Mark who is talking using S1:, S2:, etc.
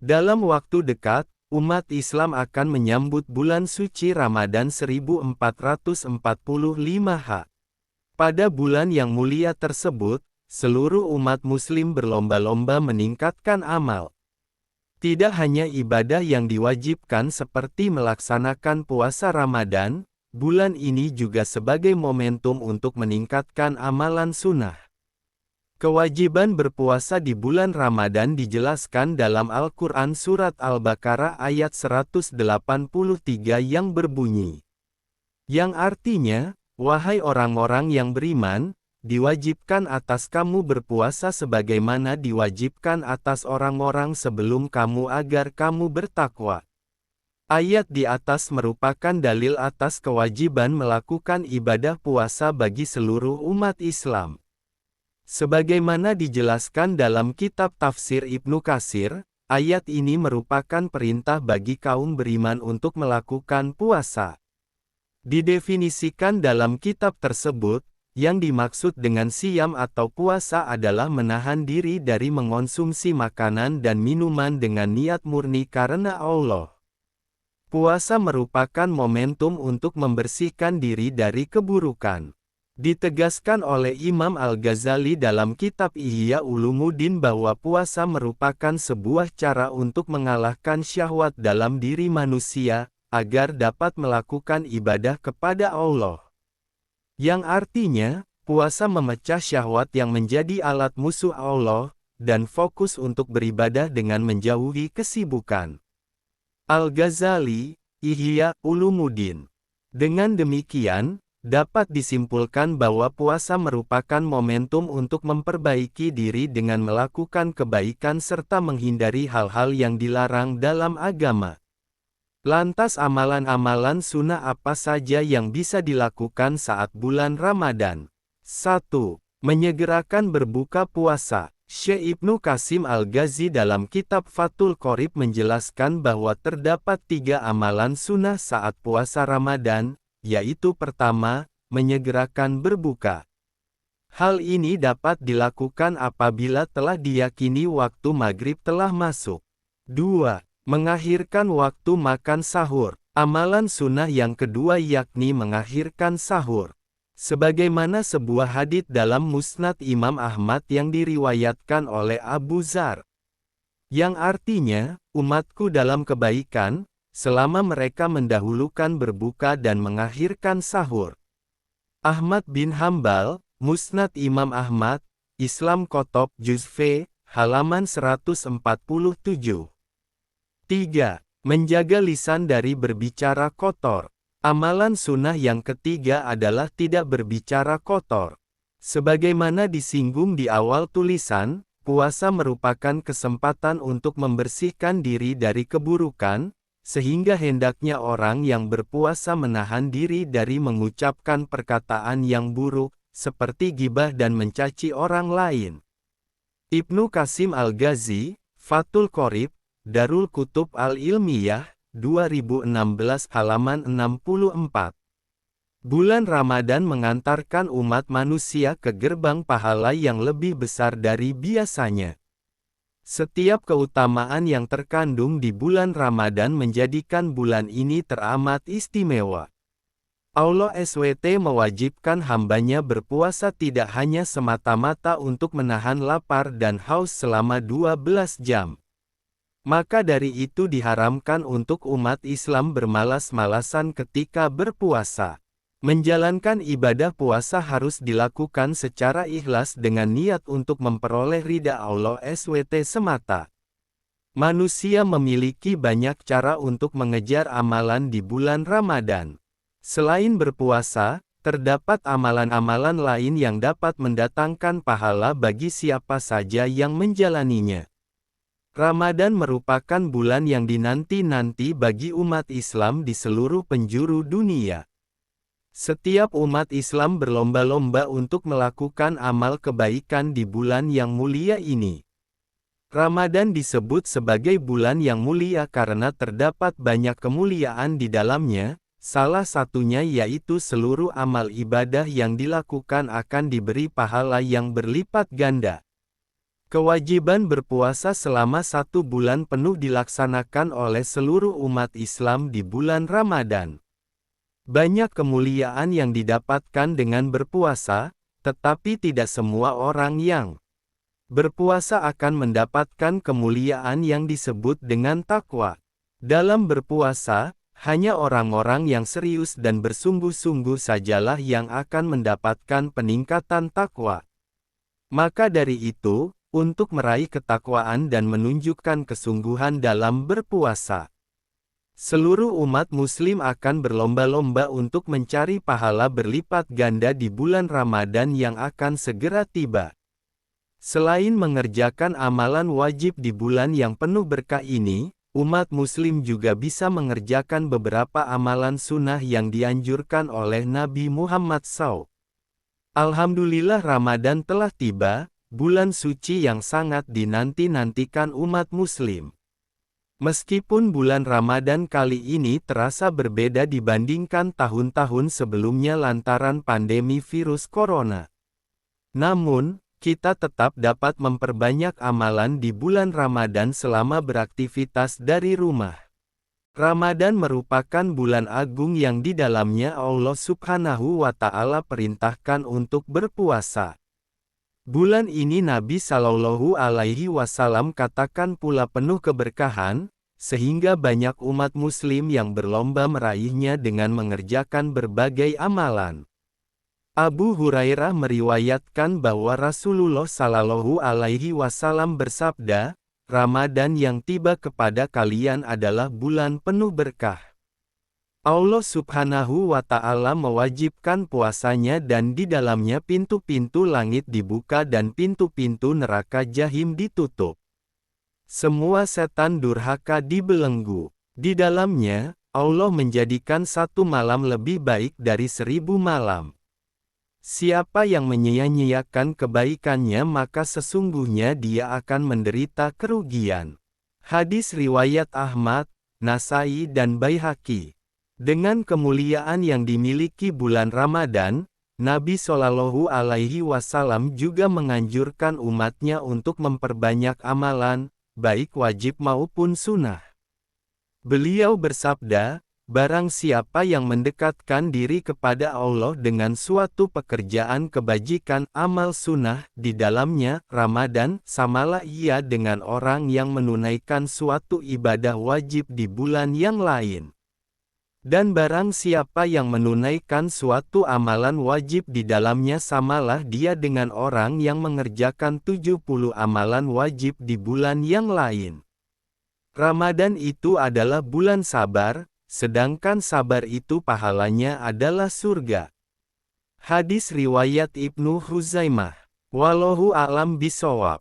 S1: Dalam waktu dekat, umat Islam akan menyambut bulan suci Ramadan 1445 H. Pada bulan yang mulia tersebut, seluruh umat muslim berlomba-lomba meningkatkan amal. Tidak hanya ibadah yang diwajibkan seperti melaksanakan puasa Ramadan, bulan ini juga sebagai momentum untuk meningkatkan amalan sunnah. Kewajiban berpuasa di bulan Ramadan dijelaskan dalam Al-Quran Surat Al-Baqarah ayat 183 yang berbunyi. Yang artinya, wahai orang-orang yang beriman, diwajibkan atas kamu berpuasa sebagaimana diwajibkan atas orang-orang sebelum kamu agar kamu bertakwa. Ayat di atas merupakan dalil atas kewajiban melakukan ibadah puasa bagi seluruh umat Islam. Sebagaimana dijelaskan dalam kitab tafsir Ibnu Katsir, ayat ini merupakan perintah bagi kaum beriman untuk melakukan puasa. Didefinisikan dalam kitab tersebut, yang dimaksud dengan siyam atau puasa adalah menahan diri dari mengonsumsi makanan dan minuman dengan niat murni karena Allah. Puasa merupakan momentum untuk membersihkan diri dari keburukan. Ditegaskan oleh Imam Al-Ghazali dalam kitab Ihya Ulumuddin bahwa puasa merupakan sebuah cara untuk mengalahkan syahwat dalam diri manusia, agar dapat melakukan ibadah kepada Allah. Yang artinya, puasa memecah syahwat yang menjadi alat musuh Allah, dan fokus untuk beribadah dengan menjauhi kesibukan. Al-Ghazali, Ihya Ulumuddin. Dengan demikian, dapat disimpulkan bahwa puasa merupakan momentum untuk memperbaiki diri dengan melakukan kebaikan serta menghindari hal-hal yang dilarang dalam agama. Lantas amalan-amalan sunnah apa saja yang bisa dilakukan saat bulan Ramadan? 1. Menyegerakan berbuka puasa. Syekh Ibnu Qasim Al-Ghazi dalam kitab Fathul Qorib menjelaskan bahwa terdapat 3 amalan sunnah saat puasa Ramadan, yaitu pertama, menyegerakan berbuka. Hal ini dapat dilakukan apabila telah diyakini waktu maghrib telah masuk. 2. Mengakhirkan waktu makan sahur. Amalan sunnah yang kedua yakni mengakhirkan sahur. Sebagaimana sebuah hadits dalam Musnad Imam Ahmad yang diriwayatkan oleh Abu Dzar. Yang artinya, umatku dalam kebaikan, selama mereka mendahulukan berbuka dan mengakhirkan sahur. Ahmad bin Hambal, Musnad Imam Ahmad, Islam Kotob Juz V, halaman 147. 3. Menjaga lisan dari berbicara kotor. Amalan sunnah yang ketiga adalah tidak berbicara kotor. Sebagaimana disinggung di awal tulisan, puasa merupakan kesempatan untuk membersihkan diri dari keburukan, sehingga hendaknya orang yang berpuasa menahan diri dari mengucapkan perkataan yang buruk, seperti ghibah dan mencaci orang lain. Ibnu Qasim Al-Ghazi, Fathul Qorib, Darul Kutub Al-Ilmiyah, 2016 halaman 64. Bulan Ramadan mengantarkan umat manusia ke gerbang pahala yang lebih besar dari biasanya. Setiap keutamaan yang terkandung di bulan Ramadan menjadikan bulan ini teramat istimewa. Allah SWT mewajibkan hambanya berpuasa tidak hanya semata-mata untuk menahan lapar dan haus selama 12 jam. Maka dari itu diharamkan untuk umat Islam bermalas-malasan ketika berpuasa. Menjalankan ibadah puasa harus dilakukan secara ikhlas dengan niat untuk memperoleh ridha Allah SWT semata. Manusia memiliki banyak cara untuk mengejar amalan di bulan Ramadan. Selain berpuasa, terdapat amalan-amalan lain yang dapat mendatangkan pahala bagi siapa saja yang menjalaninya. Ramadan merupakan bulan yang dinanti-nanti bagi umat Islam di seluruh penjuru dunia. Setiap umat Islam berlomba-lomba untuk melakukan amal kebaikan di bulan yang mulia ini. Ramadan disebut sebagai bulan yang mulia karena terdapat banyak kemuliaan di dalamnya, salah satunya yaitu seluruh amal ibadah yang dilakukan akan diberi pahala yang berlipat ganda. Kewajiban berpuasa selama 1 bulan penuh dilaksanakan oleh seluruh umat Islam di bulan Ramadan. Banyak kemuliaan yang didapatkan dengan berpuasa, tetapi tidak semua orang yang berpuasa akan mendapatkan kemuliaan yang disebut dengan takwa. Dalam berpuasa, hanya orang-orang yang serius dan bersungguh-sungguh sajalah yang akan mendapatkan peningkatan takwa. Maka dari itu, untuk meraih ketakwaan dan menunjukkan kesungguhan dalam berpuasa, seluruh umat muslim akan berlomba-lomba untuk mencari pahala berlipat ganda di bulan Ramadan yang akan segera tiba. Selain mengerjakan amalan wajib di bulan yang penuh berkah ini, umat muslim juga bisa mengerjakan beberapa amalan sunnah yang dianjurkan oleh Nabi Muhammad SAW. Alhamdulillah Ramadan telah tiba, bulan suci yang sangat dinanti-nantikan umat muslim. Meskipun bulan Ramadan kali ini terasa berbeda dibandingkan tahun-tahun sebelumnya lantaran pandemi virus corona. Namun, kita tetap dapat memperbanyak amalan di bulan Ramadan selama beraktivitas dari rumah. Ramadan merupakan bulan agung yang di dalamnya Allah Subhanahu wa Ta'ala perintahkan untuk berpuasa. Bulan ini Nabi Shallallahu Alaihi Wasallam katakan pula penuh keberkahan, sehingga banyak umat muslim yang berlomba meraihnya dengan mengerjakan berbagai amalan. Abu Hurairah meriwayatkan bahwa Rasulullah Shallallahu Alaihi Wasallam bersabda, Ramadan yang tiba kepada kalian adalah bulan penuh berkah. Allah Subhanahu wa Ta'ala mewajibkan puasanya dan di dalamnya pintu-pintu langit dibuka dan pintu-pintu neraka jahim ditutup. Semua setan durhaka dibelenggu. Di dalamnya, Allah menjadikan 1 malam lebih baik dari 1000 malam. Siapa yang menyia-nyiakan kebaikannya maka sesungguhnya dia akan menderita kerugian. Hadis riwayat Ahmad, Nasai dan Baihaqi. Dengan kemuliaan yang dimiliki bulan Ramadan, Nabi Shallallahu Alaihi Wasallam juga menganjurkan umatnya untuk memperbanyak amalan, baik wajib maupun sunnah. Beliau bersabda, barang siapa yang mendekatkan diri kepada Allah dengan suatu pekerjaan kebajikan amal sunnah di dalamnya Ramadan, samalah ia dengan orang yang menunaikan suatu ibadah wajib di bulan yang lain. Dan barang siapa yang menunaikan suatu amalan wajib di dalamnya samalah dia dengan orang yang mengerjakan 70 amalan wajib di bulan yang lain. Ramadan itu adalah bulan sabar, sedangkan sabar itu pahalanya adalah surga. Hadis riwayat Ibnu Huzaimah. Wallahu a'lam bishawab.